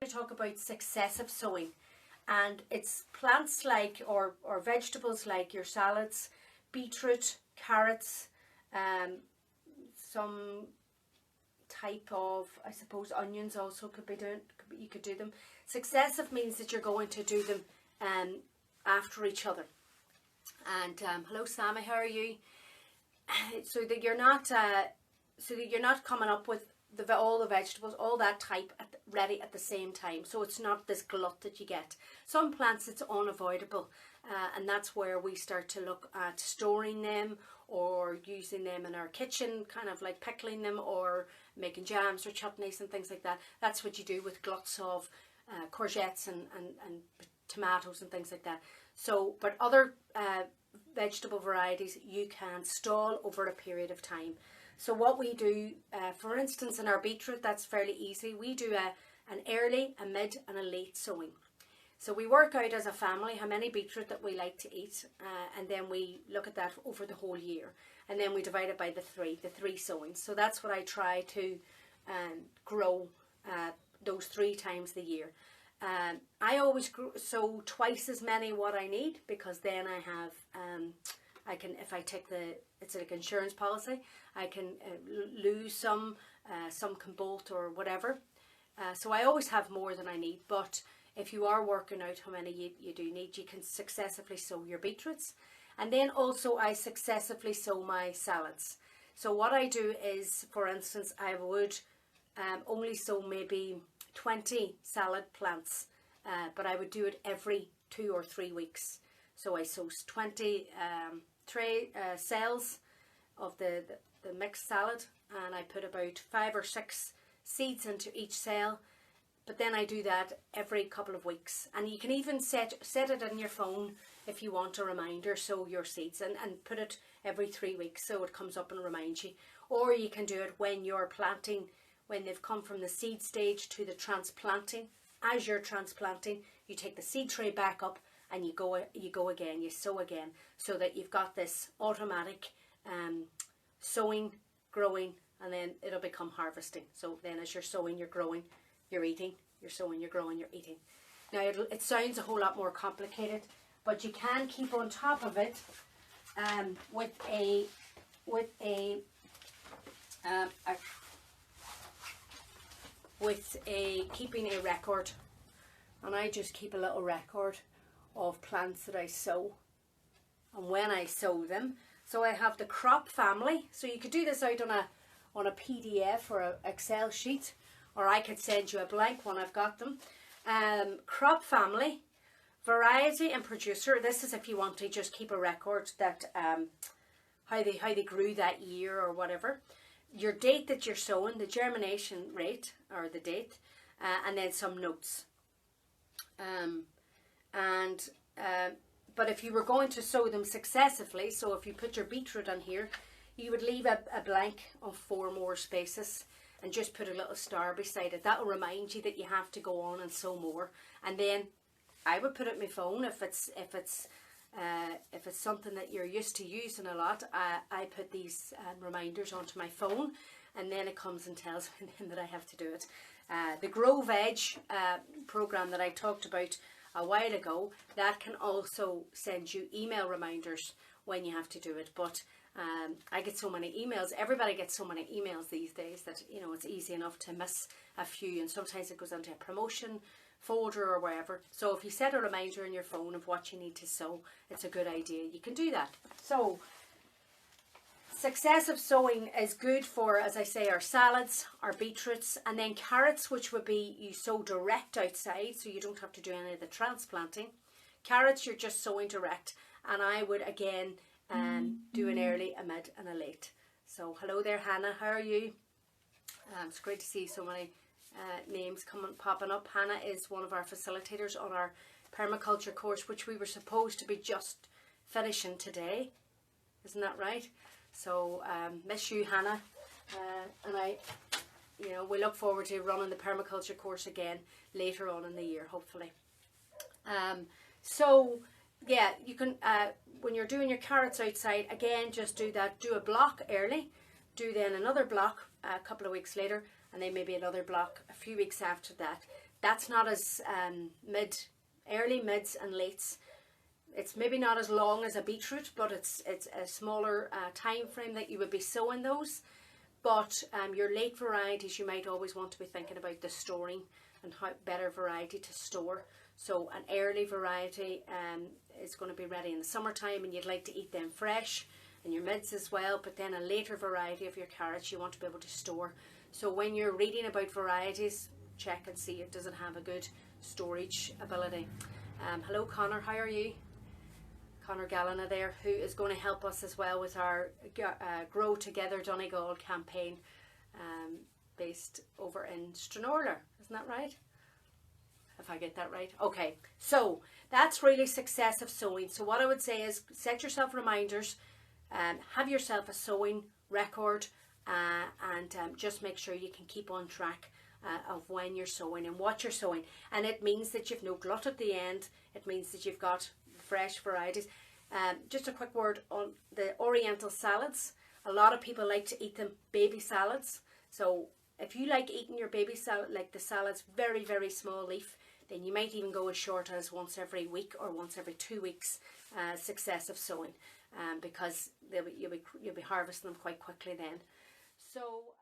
to talk about successive sowing, and it's plants like or vegetables like your salads, beetroot, carrots, some type of, I suppose, onions also could be doing. You could do them. Successive means that you're going to do them after each other. And hello, Sammy, how are you? So that you're not coming up with all the vegetables, all that type ready at the same time. So it's not this glut that you get. Some plants it's unavoidable, and that's where we start to look at storing them or using them in our kitchen, kind of like pickling them or making jams or chutneys and things like that. That's what you do with gluts of courgettes and tomatoes and things like that. So, but other vegetable varieties you can stall over a period of time. So what we do, for instance, in our beetroot, that's fairly easy. We do an early, a mid and a late sowing. So we work out as a family how many beetroot that we like to eat, and then we look at that over the whole year. And then we divide it by the three sowings. So that's what I try to grow those 3 times the year. I always sow twice as many what I need, because then I have, I can, if I take it's like insurance policy, I can lose some can bolt or whatever. So I always have more than I need, but if you are working out how many you do need, you can successively sow your beetroots. And then also I successively sow my salads. So what I do is, for instance, I would only sow maybe 20 salad plants, but I would do it every 2 or 3 weeks. So I sow 20 cells of the mixed salad, and I put about 5 or 6 seeds into each cell. But then I do that every couple of weeks, and you can even set it on your phone if you want a reminder. Sow your seeds and put it every 3 weeks so it comes up and reminds you. Or you can do it when you're planting, when they've come from the seed stage to the transplanting. As you're transplanting, you take the seed tray back up and you go again, you sow again, so that you've got this automatic sowing, growing, and then it'll become harvesting. So then as you're sowing, you're growing, you're eating, you're sowing, you're growing, you're eating. Now it sounds a whole lot more complicated, but you can keep on top of it keeping a record. And I just keep a little record of plants that I sow and when I sow them. So I have the crop family. So you could do this out on a PDF or an Excel sheet, or I could send you a blank one. I've got them. Crop family, variety and producer. This is if you want to just keep a record that how they grew that year or whatever. Your date that you're sowing, the germination rate or the date, and then some notes. But if you were going to sow them successively, so if you put your beetroot on here, you would leave a blank of 4 more spaces and just put a little star beside it. That will remind you that you have to go on and sow more. And then I would put it on my phone if it's something that you're used to using a lot. I put these reminders onto my phone, and then it comes and tells me then that I have to do it. The Grow Veg program that I talked about a while ago, that can also send you email reminders when you have to do it. But I get so many emails, everybody gets so many emails these days that, you know, it's easy enough to miss a few, and sometimes it goes into a promotion folder or wherever. So if you set a reminder on your phone of what you need to sow, it's a good idea. You can do that. So successive sowing is good for, as I say, our salads, our beetroots, and then carrots, which would be you sow direct outside, so you don't have to do any of the transplanting. Carrots, you're just sowing direct, and I would again do an early, a mid and a late. So hello there, Hannah, how are you? It's great to see so many names popping up. Hannah is one of our facilitators on our permaculture course, which we were supposed to be just finishing today. Isn't that right? So miss you, Hannah, and we look forward to running the permaculture course again later on in the year, hopefully. So yeah, you can when you're doing your carrots outside, again, just do that. Do a block early, do then another block a couple of weeks later, and then maybe another block a few weeks after that. that's not as early, mids and lates. It's maybe not as long as a beetroot, but it's a smaller time frame that you would be sowing those. But your late varieties, you might always want to be thinking about the storing and how better variety to store. So an early variety is going to be ready in the summertime, and you'd like to eat them fresh, and your mids as well. But then a later variety of your carrots you want to be able to store. So when you're reading about varieties, check and see it doesn't have a good storage ability. Hello Connor, how are you? Connor Gallina there, who is going to help us as well with our Grow Together Donegal campaign based over in Stranorlar. Isn't that right? If I get that right. Okay, so that's really successive sowing. So what I would say is set yourself reminders, have yourself a sowing record, and just make sure you can keep on track of when you're sowing and what you're sowing. And it means that you've no glut at the end. It means that you've got fresh varieties. Just a quick word on the oriental salads. A lot of people like to eat them baby salads. So if you like eating your baby salad, like the salad's very, very small leaf, then you might even go as short as once every week or once every 2 weeks successive sowing, because you'll be harvesting them quite quickly then. So